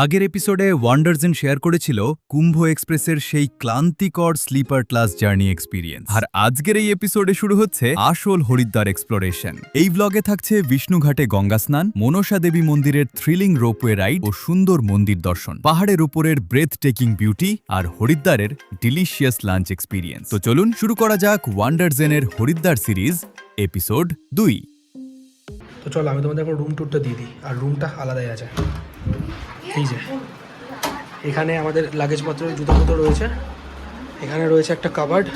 আগের এপিসোডে ওয়ান্ডারজেন শেয়ার করেছিল কুম্ভ এক্সপ্রেসের সেই ক্লান্তিকর স্লিপার ক্লাস জার্নি এক্সপিরিয়েন্স। আর আজকের এই এপিসোডে শুরু হচ্ছে আসল হরিদ্বার এক্সপ্লোরেশন। এই ব্লগে থাকছে বিষ্ণুঘাটে গঙ্গা স্নান, মনসা দেবী মন্দিরের থ্রিলিং রোপওয়ে রাইড ও সুন্দর মন্দির দর্শন, পাহাড়ের উপরের ব্রেথ টেকিং বিউটি আর হরিদ্বারের ডিলিশিয়াস লাঞ্চ এক্সপিরিয়েন্স। তো চলুন শুরু করা যাক ওয়ান্ডারজেনের হরিদ্বার সিরিজ এপিসোড 2। তো চলো আমি তোমাদের এখন রুম ট্যুরটা দিয়ে দিই। আর রুমটা আলাদাই আছে। এই যে এখানে আমাদের লাগেজপত্র জুতোপত্র রয়েছে, এখানে রয়েছে একটা কাবার্ড।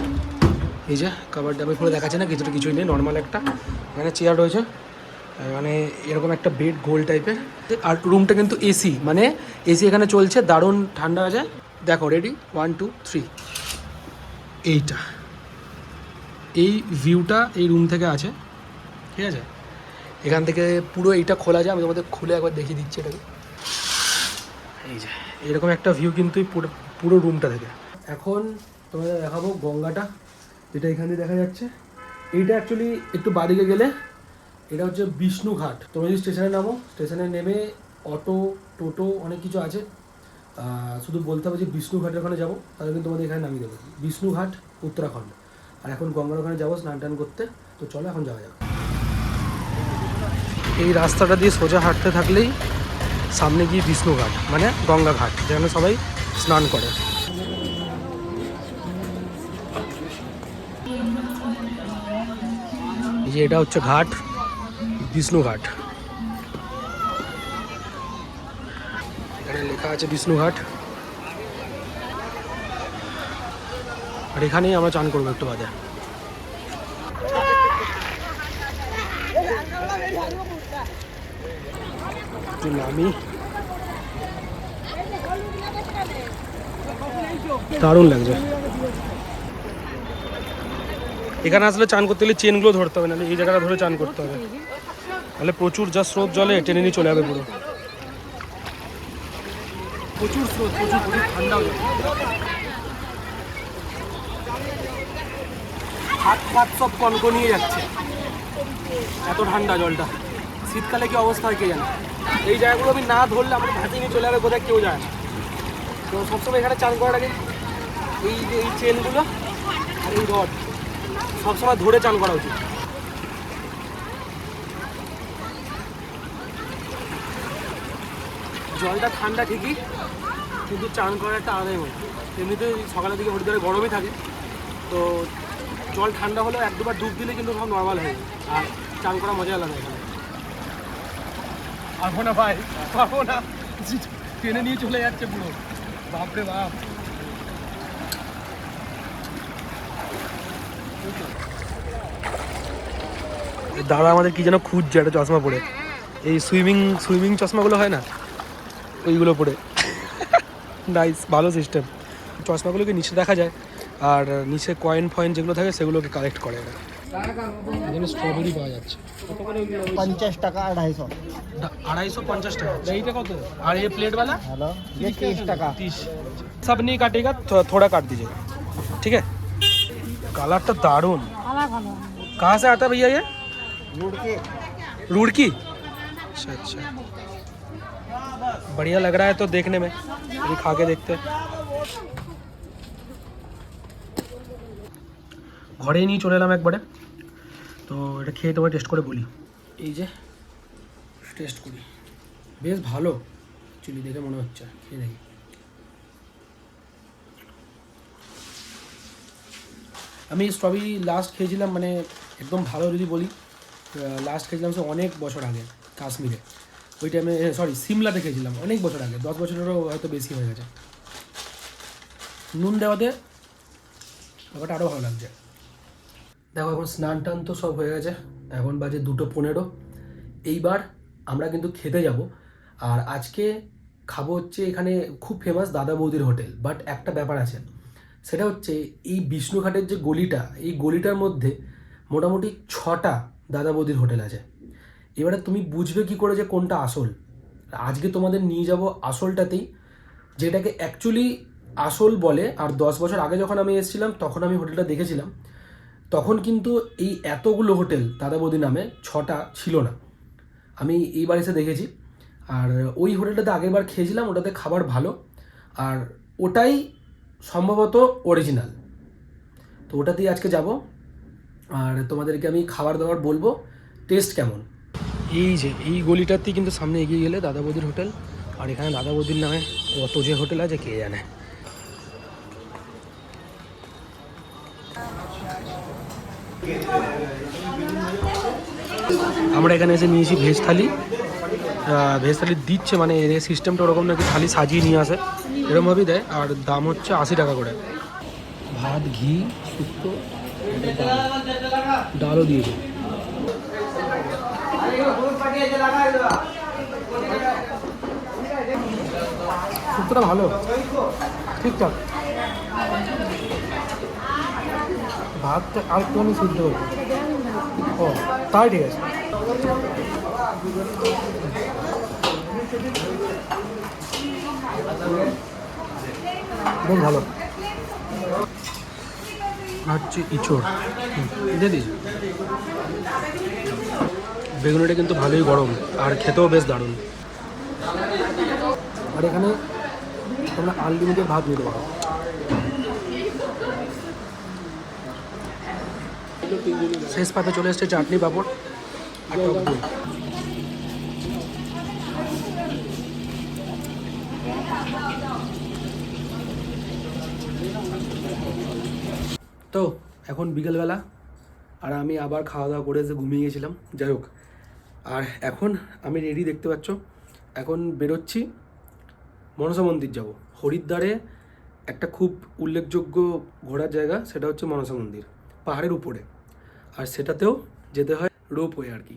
এই যে কাবার্ডটা আমি খুলে দেখাচ্ছি না, কিছুই নেই, নর্মাল একটা। এখানে চেয়ার রয়েছে, মানে এরকম একটা বেড গোল টাইপের। আর রুমটা কিন্তু এসি, মানে এসি এখানে চলছে, দারুণ ঠান্ডা আছে। দেখো, রেডি, 1 2 3। এইটা এই ভিউটা এই রুম থেকে আছে, ঠিক আছে? এখান থেকে পুরো এইটা খোলা যায়। আমি তোমাদের খুলে একবার দেখিয়ে দিচ্ছি এটাকে। এই যে এরকম একটা ভিউ কিন্তু পুরো রুমটা থেকে। এখন তোমাদের দেখাবো গঙ্গাটা, যেটা এখান দিয়ে দেখা যাচ্ছে। এইটা অ্যাকচুয়ালি একটু বাদিকে গেলে এটা হচ্ছে বিষ্ণুঘাট। তোমরা যদি স্টেশনে নামো, স্টেশনে নেমে অটো টোটো অনেক কিছু আছে, শুধু বলতে হবে যে বিষ্ণুঘাটের ওখানে যাবো, তাহলে কিন্তু তোমাদের এখানে নামিয়ে দেবো। বিষ্ণুঘাট উত্তরাখণ্ড। আর এখন গঙ্গার ওখানে যাবো স্নান টান করতে। তো চলো এখন যাওয়া যাবে। এই রাস্তাটা দিয়ে সোজা হাঁটতে থাকলেই সামনে গিয়ে বিষ্ণুঘাট, মানে গঙ্গা ঘাট, যেখানে সবাই স্নান করে। এই যে এটা হচ্ছে ঘাট, বিষ্ণুঘাট। এখানে লেখা আছে বিষ্ণুঘাট। আর এখানেই আমরা চান করবো একটু বাদে। নামি, দারুণ লাগছে। এখানে আসলে চান করতে গেলে চেনগুলো ধরতে হবে, নাহলে এই জায়গাটা ধরে চান করতে হবে, তাহলে প্রচুর যা স্রোত জলে টেনে নিয়ে চলে যাবে পুরো। প্রচুর স্রোত, প্রচুর ঠান্ডা হয়ে যাবে, হাত ফাত সব কনকনিয়ে যাচ্ছে, এত ঠান্ডা জলটা। শীতকালে কি অবস্থা হয় কে জানে। এই জায়গাগুলো আমি না ধরলে আমাকে ভাতে নিয়ে চলে যাবে, কোথায় কেউ যায় না। তো সবসময় এখানে চান করার আগে এই যে এই চেনগুলো আর এই রড সবসময় ধরে চান করা উচিত। জলটা ঠান্ডা ঠিকই, কিন্তু চান করার একটা আলাদাই মনে। এমনিতে সকালের দিকে হরিদ্বারে গরমই থাকে, তো জল ঠান্ডা হলেও 1-2 বার ডুব দিলে কিন্তু সব নর্মাল হয়ে যায়। আর চান করা মজা আলাদা এখানে। পারবো না ভাই, পারবো না, টেনে নিয়ে চলে যাচ্ছে পুরো, বাপরে বাপ। দাদা আমাদের কি যেন খুঁজছে, একটা চশমা পরে, এই সুইমিং চশমাগুলো হয় না, ওইগুলো পরে। নাইস, ভালো সিস্টেম। চশমাগুলোকে নিচে দেখা যায়, আর নিচে কয়েন ফয়েন যেগুলো থাকে সেগুলোকে কালেক্ট করে। এখানে স্ট্রবেরি পাওয়া যাচ্ছে 50 টাকা 250। 250 টাকা। এইটা কত? আর ये प्लेट वाला? हेलो, ये 30 টাকা। 30। सब नहीं काटेगा, थोड़ा काट दीजिएगा, ठीक है। कलरটা दारुण। कहाँ से आता है भैया ये? रुड़की। अच्छा अच्छा, बढ़िया लग रहा है तो देखने में, अभी खा के देखते हैं। ঘরেই নিয়ে চলে এলাম একবারে। তো এটা খেয়ে তোমায় টেস্ট করে বলি। এই যে টেস্ট করি, বেশ ভালো চিলি দেখে মনে হচ্ছে, খেয়ে দেখি। আমি স্ট্রবেরি লাস্ট খেয়েছিলাম, মানে একদম ভালো যদি বলি, লাস্ট খেয়েছিলাম সে অনেক বছর আগে কাশ্মীরে। ওই টাইমে, সরি, সিমলাতে খেয়েছিলাম অনেক বছর আগে, 10 বছরেরও হয়তো বেশি হয়ে গেছে। নুন দেওয়াতে ব্যাপারটা আরও ভালো লাগছে। দেখো, এখন স্নান টান তো সব হয়ে গেছে, এখন বাজে 2:15। এইবার আমরা কিন্তু খেতে যাব। আর আজকে খাবো হচ্ছে এখানে খুব ফেমাস দাদা বৌদির হোটেল। বাট একটা ব্যাপার আছে, সেটা হচ্ছে এই বিষ্ণুঘাটের যে গলিটা, এই গলিটার মধ্যে মোটামুটি 6টা দাদা বৌদির হোটেল আছে। এবারে তুমি বুঝবে কি করে যে কোনটা আসল। আজকে তোমাদের নিয়ে যাব আসলটাতেই, যেটাকে অ্যাকচুয়ালি আসল বলে। আর 10 বছর আগে যখন আমি এসেছিলাম তখন আমি হোটেলটা দেখেছিলাম, তখন কিন্তু এই এতগুলো হোটেল দাদা বৌদি নামে 6টা ছিল না। আমি এইবার এসে দেখেছি। আর ওই হোটেলটাতে আগেরবার খেয়েছিলাম, ওটাতে খাবার ভালো, আর ওটাই সম্ভবত অরিজিনাল। তো ওটাতেই আজকে যাব, আর তোমাদেরকে আমি খাবার দাবার বলবো টেস্ট কেমন। এই যে এই গলিটাতেই কিন্তু সামনে এগিয়ে গেলে দাদা বৌদির হোটেল, আর এখানে দাদা বৌদির নামে কত যে হোটেল আছে কে জানে। আমরা এখানে এসে নিয়েছি ভেজ থালি। ভেজ থালি দিচ্ছে, মানে এর সিস্টেমটা ওরকম নাকি থালি সাজিয়ে নিয়ে আসে, এরকমভাবেই দেয়, আর দাম হচ্ছে 80 টাকা করে। ভাত, ঘি, শুক্তো, ডালও দিয়েছে। শুক্তোটা ভালো, ঠিকঠাক। ভাতটা আর একটু আমি সিদ্ধ করবো। ও তাই ঠিক আছে। বেশ ভালো হচ্ছে ইঁচড় দিয়ে দিস। বেগুনিটা কিন্তু ভালোই গরম, আর খেতেও বেশ দারুণ। আর এখানে তোমরা আনলিমিটেড ভাত নিতে পারো। শেষ পাতে চলে এসছে চাটনি, পাঁপড় আর টক দই। তো এখন বিকেলবেলা, আর আমি আবার খাওয়া দাওয়া করে এসে ঘুমিয়ে গেছিলাম। যাই হোক, আর এখন আমি রেডি, দেখতে পাচ্ছ। এখন বেরোচ্ছি, মনসা মন্দির যাব। হরিদ্বারে একটা খুব উল্লেখযোগ্য ঘোরার জায়গা, সেটা হচ্ছে মনসা মন্দির, পাহাড়ের উপরে। আর সেটাতেও যেতে হয় রোপওয়ে আর কি।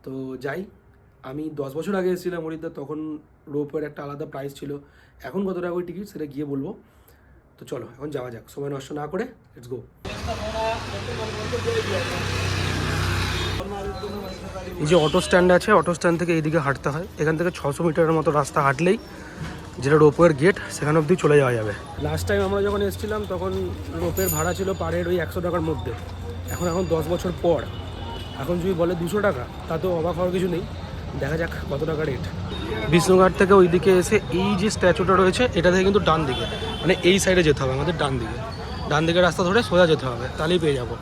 তো যাই, আমি 10 বছর আগে এসেছিলাম হরিদ্বার, তখন রোপওয়ের একটা আলাদা প্রাইস ছিল। এখন কত টাকা ওই টিকিট সেটা গিয়ে বলবো। তো চলো এখন যাওয়া যাক, সময় নষ্ট না করে, লেটস গো। এই যে অটো স্ট্যান্ড আছে, অটো স্ট্যান্ড থেকে এইদিকে হাঁটতে হয়। এখান থেকে 600 মিটারের মতো রাস্তা হাঁটলেই যেটা রোপওয়ের গেট, সেখানে অবধি চলে যাওয়া যাবে। লাস্ট টাইম আমরা যখন এসেছিলাম তখন রোপওয়ের ভাড়া ছিল পার হেড ওই 100 টাকার মধ্যে। এখন 10 বছর পর এখন যদি বলে 200 টাকা, তা তো অবাক হওয়ার কিছু নেই। দেখা যাক কত টাকা রেট। বিষ্ণুঘাট থেকে ওইদিকে এসে এই যে স্ট্যাচুটা রয়েছে, এটা থেকে কিন্তু ডান দিকে, মানে এই সাইডে যেতে হবে আমাদের, ডান দিকে রাস্তা ধরে সোজা যেতে হবে, তাহলেই পেয়ে যাবো।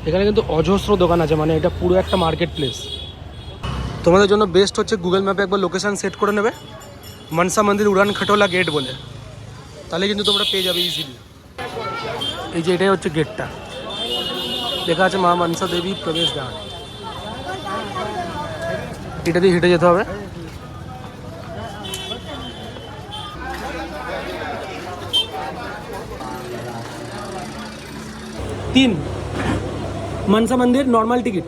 এখানে কিন্তু অজস্র দোকান আছে, মানে এটা পুরো একটা মার্কেট প্লেস। তোমাদের জন্য বেস্ট হচ্ছে গুগল ম্যাপে একবার লোকেশান সেট করে নেবে, মনসা মন্দির উড়ান খটোলা গেট বলে, তাহলে কিন্তু তোমরা পেয়ে যাবে ইজিলি। এই যে এটাই হচ্ছে গেটটা, লেখা আছে মা মনসা দেবী প্রবেশ দ্বার। এটা দিয়ে হেঁটে যেতে হবে। তিন मनसा मंदिर नॉर्मल टिकट।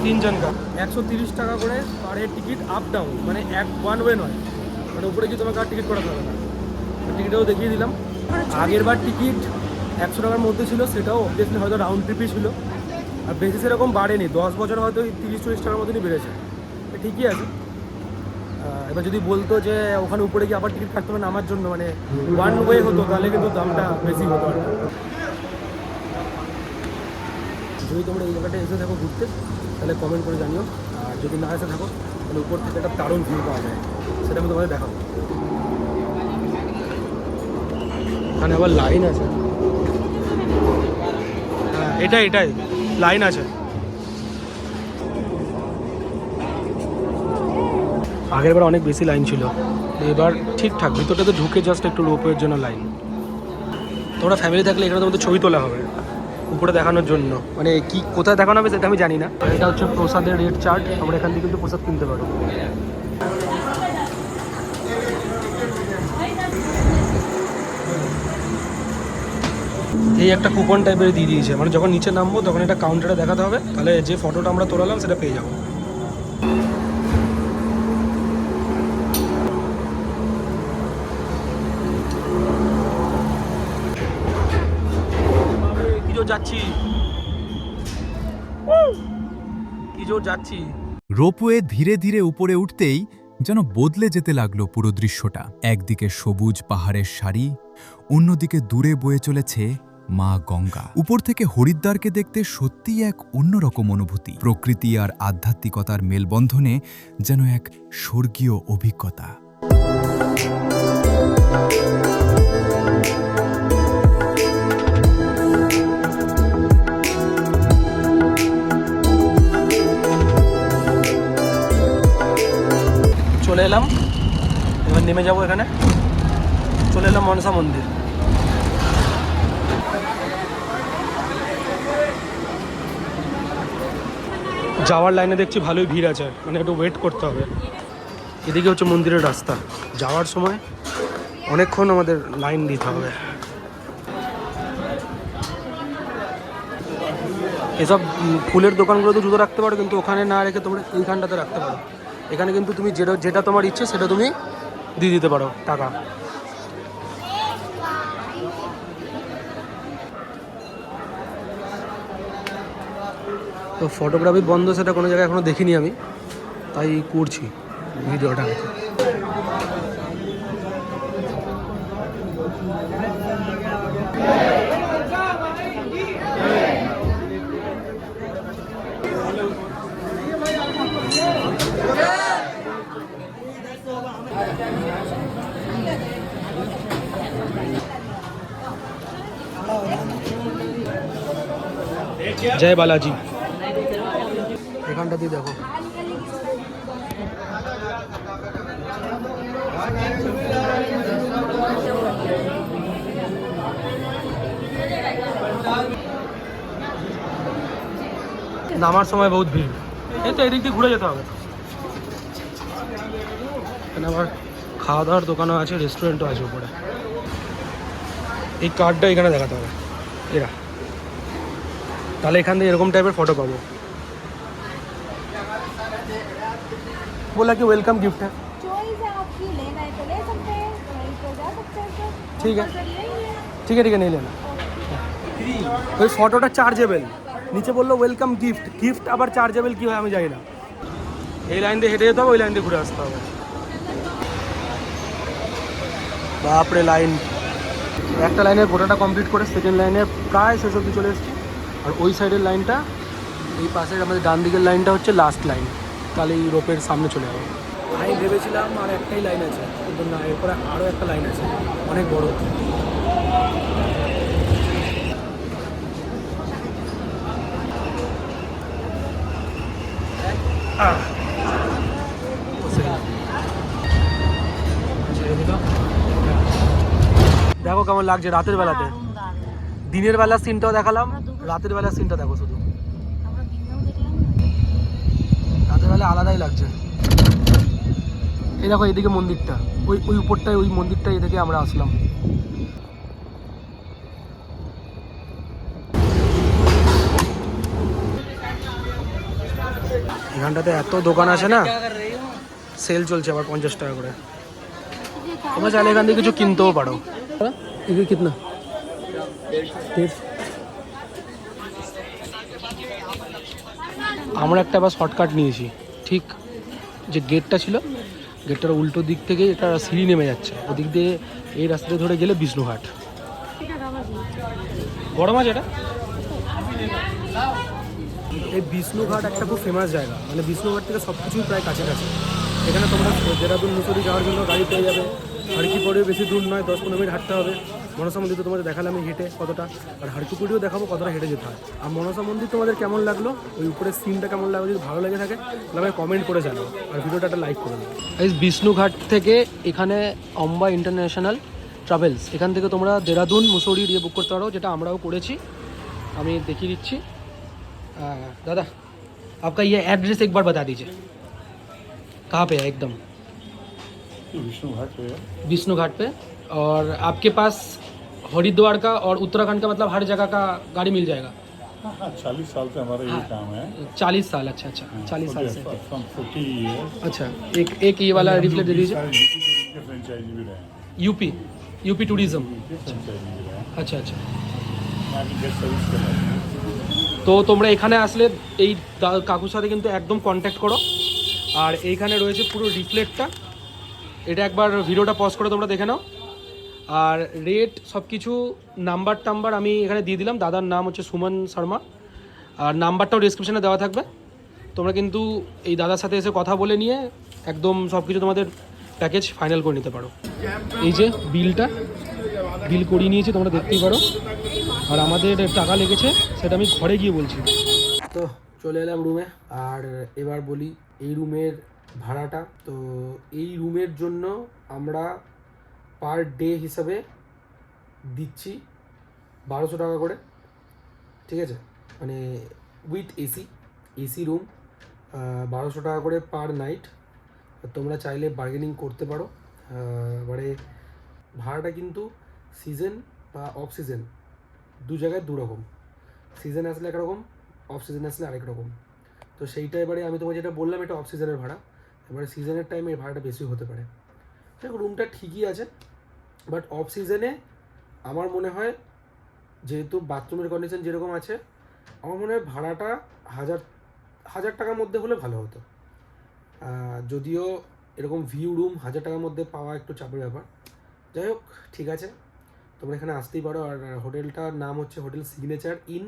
तीन जन का 130 টাকা করে per head ticket, up down, মানে ওয়ান ওয়ে নয়, মানে উপরে কি তোমাকে আর টিকিট করাতে হবে না। টিকিটও দেখিয়ে দিলাম। আগের বার টিকিট 100 টাকার মধ্যে ছিল, সেটাও অবভিয়াসলি হয়তো রাউন্ড ট্রিপই ছিল, আর বেশি সেরকম বাড়েনি। 10 বছর হয়তো 30-40 টাকার মতনই বেড়েছে, ঠিকই আছে। এবার যদি বলতো যে ওখানে উপরে গিয়ে আবার টিকিট কাটতে হবে নামার জন্য, মানে ওয়ান ওয়ে হতো, তাহলে কিন্তু দামটা বেশি হতো আর কি। যদি তোমরা এই জায়গাটা এসে থাকো ঘুরতে, তাহলে কমেন্ট করে জানিও, আর যদি না এসে থাকো তাহলে উপর থেকে একটা দারুণ ভিউ পাওয়া যায়, সেটা আমি তোমাদের দেখাবো। এখানে আবার লাইন আছে, হ্যাঁ এটাই লাইন আছে। আগের বার অনেক বেশি লাইন ছিল, এবার ঠিকঠাক ভিতরটাতে ঢুকে জাস্ট একটু রোপওয়ের জন্য লাইন। তোমরা ফ্যামিলি থাকলে এখানে তোমাদের ছবি তোলা হবে উপরে দেখানোর জন্য, মানে কি কোথায় দেখানো হবে সেটা আমি জানি না। এটা হচ্ছে প্রসাদের রেট চার্ট, আমরা এখান থেকে কিন্তু প্রসাদ কিনতে পারো। এই একটা কুপন টাইপের দিয়ে দিয়েছে, মানে যখন নিচে নামবো তখন এটা কাউন্টারে দেখাতে হবে, তাহলে যে ফটোটা আমরা তোলালাম সেটা পেয়ে যাবো। জোর যাচ্ছি, কি জোর যাচ্ছি। রোপওয়ে ধীরে ধীরে উপরে উঠতেই যেন বদলে যেতে লাগলো পুরো দৃশ্যটা। একদিকে সবুজ পাহাড়ের সারি, অন্যদিকে দূরে বয়ে চলেছে মা গঙ্গা। উপর থেকে হরিদ্বারকে দেখতে সত্যিই এক অন্যরকম অনুভূতি। প্রকৃতি আর আধ্যাত্মিকতার মেলবন্ধনে যেন এক স্বর্গীয় অভিজ্ঞতা। চলে এলাম, এবার নেমে যাবো এখানে। চলে এলাম মনসা মন্দির। যাওয়ার লাইনে দেখছি ভালোই ভিড় আছে, মানে একটু ওয়েট করতে হবে। এদিকে হচ্ছে মন্দিরের রাস্তা, যাওয়ার সময় অনেকক্ষণ আমাদের লাইন দিতে হবে। এসব ফুলের দোকানগুলোতে জুতো রাখতে পারো, কিন্তু ওখানে না রেখে তোমরা এইখানটাতে রাখতে পারো। এখানে কিন্তু তুমি যেটা তোমার ইচ্ছে সেটা তুমি দিয়ে দিতে পারো টাকা। তো ফটোগ্রাফি বন্ধ, সেটা কোনো জায়গায় এখনও দেখিনি আমি, তাই করছি ভিডিওটা। জয় বালাজি। এখানটা দিয়ে দেখো, নামার সময় বহুত ভিড়। এই তো এদিক দিয়ে ঘুরে যেতে হবে। এখানে আবার খাওয়া দাওয়ার দোকানও আছে, রেস্টুরেন্টও আছে উপরে। এই কার্ডটা এখানে দেখাতে হবে এরা, তাহলে এখান থেকে এরকম টাইপের ফটো পাবো। बोला कि वेलकम गिफ्ट है। चॉइस है आपकी, लेना है तो ले सकते हैं, नहीं तो जा सकते हैं सर। ठीक है कंपल्सरी नहीं है। ठीक है नहीं लेना। ওই ফটোটা চার্জেবল, নিচে বললো ওয়েলকাম গিফট। গিফট আবার চার্জেবল কী হয় আমি জানি না। এই লাইন দিয়ে হেঁটে যেতে হবে, ওই লাইন দিয়ে ঘুরে আসতে হবে। বাপরে লাইন, একটা লাইনের গোটাটা কমপ্লিট করে সেকেন্ড লাইনের প্রায় শেষ অবধি চলে এসেছি। আর ওই সাইডের লাইনটা, এই পাশের আমাদের ডান দিকের লাইনটা হচ্ছে লাস্ট লাইন, তাহলে এই রোপের সামনে চলে যাবো। আমি ভেবেছিলাম আর একটাই লাইন আছে, কিন্তু না, এরপরে আরও একটা লাইন আছে অনেক বড়। দেখো কেমন লাগছে রাতের বেলাতে। দিনের বেলার সিনটাও দেখালাম, রাতের বেলার সিনটা দেখো শুধু। রাতের বেলা আলাদাই লাগছে। এই দেখো এদিকে মন্দিরটা, ওই উপরটায় ওই মন্দিরটা, এদিকে আমরা আসলাম। এখানটাতে এত দোকান আছে না, সেল চলছে আবার 50 টাকা করে। তোমরা চাইলে এখান থেকে কিছু কিনতেও পারো। এগুলো কিতনা? আমরা একটা আবার শর্টকাট নিয়েছি, ঠিক যে গেটটা ছিল, গেটটার উল্টো দিক থেকে এটা সিঁড়ি নেমে যাচ্ছে, ওদিক দিয়ে এই রাস্তাটা ধরে গেলে বিষ্ণুঘাট। বড় মাছ এটা। এই বিষ্ণুঘাট একটা খুব ফেমাস জায়গা, মানে বিষ্ণুঘাট থেকে সব কিছুই প্রায় কাছাকাছি। এখানে তোমরা দেরাদুন মুসুরি যাওয়ার জন্য গাড়ি পেয়ে যাবে। হারকিপড়েও বেশি দূর নয়, 10-15 মিনিট হাঁটতে হবে। মনসা মন্দির তো তোমাদের দেখালাম আমি হেঁটে কতটা, আর হারকিপুরিও দেখাবো কতটা হেঁটে যেতে হয়। আর মনসা মন্দির তোমাদের কেমন লাগলো, ওই উপরের সিনটা কেমন লাগলো, যদি ভালো লেগে থাকে তাহলে আমাকে কমেন্ট করে জানাও, আর ভিডিওটা একটা লাইক করে দাও। এই বিষ্ণুঘাট থেকে এখানে অম্বা ইন্টারন্যাশনাল ট্রাভেলস, এখান থেকে তোমরা দেরাদুন মুসৌরি দিয়ে বুক করতে পারো, যেটা আমরাও করেছি। আমি দেখিয়ে দিচ্ছি। दादा आपका ये एड्रेस एक बार बता दीजिए, कहाँ पे है? एकदम विष्णु घाट पे। और आपके पास हरिद्वार का और उत्तराखंड का मतलब हर जगह का गाड़ी मिल जाएगा? हाँ, 40 साल से हमारा ये काम है। 40 साल, अच्छा अच्छा, 40 साल से। 40 years। अच्छा, एक ये वाला रिफ्लेक्ट दे दीजिए। फ्रेंचाइजी भी रहे, यूपी टूरिज्म। फ्रेंचाइजी भी रहे। अच्छा अच्छा, यहाँ की गेस्ट सर्विस के बारे में। তো তোমরা এখানে আসলে এই কাকুর সাথে কিন্তু একদম কন্ট্যাক্ট করো। আর এইখানে রয়েছে পুরো রিফ্লেক্টটা, এটা একবার ভিডিওটা পজ করে তোমরা দেখে নাও। আর রেট সব কিছু নাম্বার আমি এখানে দিয়ে দিলাম। দাদার নাম হচ্ছে সুমন শর্মা, আর নাম্বারটাও ডিসক্রিপশানে দেওয়া থাকবে। তোমরা কিন্তু এই দাদার সাথে এসে কথা বলে নিয়ে একদম সব কিছু তোমাদের প্যাকেজ ফাইনাল করে নিতে পারো। এই যে বিল করিয়ে নিয়েছি, তোমরা দেখতেই পারো। আর আমাদের টাকা লেগেছে সেটা আমি ঘরে গিয়ে বলছি। তো চলে এলাম রুমে, আর এবার বলি এই রুমের ভাড়াটা। তো এই রুমের জন্য আমরা পার ডে হিসাবে দিচ্ছি 1200 টাকা করে, ঠিক আছে? মানে উইথ এসি রুম 1200 টাকা করে পার নাইট। তোমরা চাইলে বার্গেনিং করতে পারো। এবারে ভাড়াটা কিন্তু সিজন বা অফ সিজন দু জায়গায় দু রকম। সিজন আসলে একরকম, অফ সিজন আসলে আরেক রকম। তো সেইটা এবারে আমি তোমাকে যেটা বললাম এটা অফ সিজনের ভাড়া। এবারে সিজনের টাইমে এই ভাড়াটা বেশি হতে পারে। দেখো রুমটা ঠিকই আছে, বাট অফ সিজনে আমার মনে হয় যেহেতু বাথরুমের কন্ডিশন যেরকম আছে, আমার মনে হয় ভাড়াটা 1000 টাকার মধ্যে হলে ভালো হতো। যদিও এরকম ভিউ রুম 1000 টাকার মধ্যে পাওয়া একটু চাপের ব্যাপার। যাই হোক, ঠিক আছে, তোমরা এখানে আসতেই পারো। আর হোটেলটার নাম হচ্ছে হোটেল সিগনেচার ইন।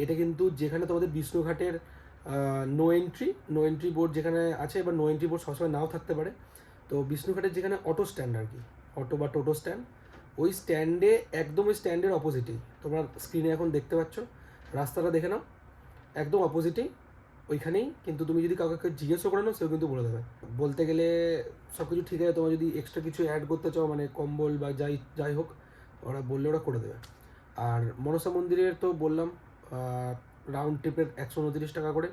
এটা কিন্তু যেখানে তোমাদের বিষ্ণুঘাটের নো এন্ট্রি বোর্ড যেখানে আছে, এবার নো এন্ট্রি বোর্ড সবসময় নাও থাকতে পারে। তো বিষ্ণুঘাটের যেখানে অটো স্ট্যান্ড আর কি, অটো বা টোটো স্ট্যান্ড, ওই স্ট্যান্ডে একদম ওই স্ট্যান্ডের অপোজিটেই তোমরা স্ক্রিনে এখন দেখতে পাচ্ছ, রাস্তাটা দেখে নাও, একদম অপোজিটেই ওইখানেই। কিন্তু তুমি যদি কাউকে জিজ্ঞেসও করে নাও সেও কিন্তু বলে দেবে। বলতে গেলে সব কিছু ঠিক আছে, তোমার যদি এক্সট্রা কিছু অ্যাড করতে চাও মানে কম্বল বা যাই হোক, ওরা বললে ওরা করে দেবে। আর মনসা মন্দিরের তো বললাম রাউন্ড ট্রিপের 129 টাকা করে।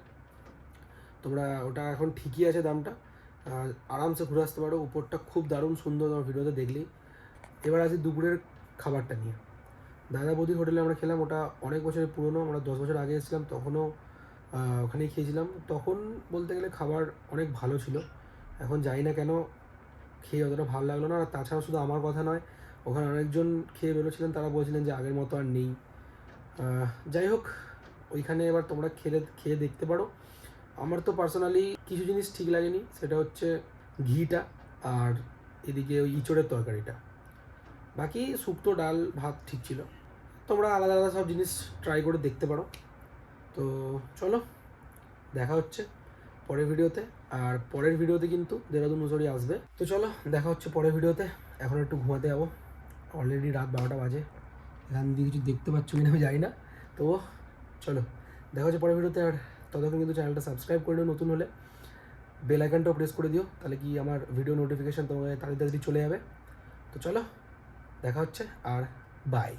তোমরা ওটা এখন ঠিকই আছে দামটা, আরামসে ঘুরে আসতে পারো। উপরটা খুব দারুণ সুন্দর, তোমার ভিডিওতে দেখলেই। এবার আসি দুপুরের খাবারটা নিয়ে। দাদা বৌদির হোটেলে আমরা খেলাম, ওটা অনেক বছরের পুরনো, আমরা 10 বছর আগে এসেছিলাম, তখনও ওখানেই খেয়েছিলাম। তখন বলতে গেলে খাবার অনেক ভালো ছিল। এখন জানি না কেন খেয়ে অতটা ভালো লাগলো না। আর তাছাড়া শুধু আমার কথা নয়, ওখানে অনেকজন খেয়ে বেরোছিলেন, তারা বলছিলেন যে আগের মতো আর নেই। যাই হোক, ওইখানে এবার তোমরা খেয়ে দেখতে পারো। আমার তো পার্সোনালি কিছু জিনিস ঠিক লাগেনি, সেটা হচ্ছে ঘিটা আর এদিকে ওই ইঁচড়ের তরকারিটা। বাকি শুক্তো ডাল ভাত ঠিক ছিল। তোমরা আলাদা আলাদা সব জিনিস ট্রাই করে দেখতে পারো। তো চলো, দেখা হচ্ছে পরের ভিডিওতে। আর পরের ভিডিওতে কিন্তু দেরাদুন মুসৌরি আসবে। তো চলো, দেখা হচ্ছে পরের ভিডিওতে। এখন একটু ঘুমাতে যাবো, অলরেডি রাত 12টা বাজে। এখান দিয়ে কিছু দেখতে পাচ্ছ কিনা আমি জানি না। তো চলো, দেখা হচ্ছে পরের ভিডিওতে। আর ততক্ষণ কিন্তু চ্যানেলটা সাবস্ক্রাইব করে নিও, নতুন হলে বেল আইকনটাও প্রেস করে দিও, তাহলে কি আমার ভিডিও নোটিফিকেশান তোমাদের তাড়াতাড়ি চলে যাবে। তো চলো, দেখা হচ্ছে, আর বাই।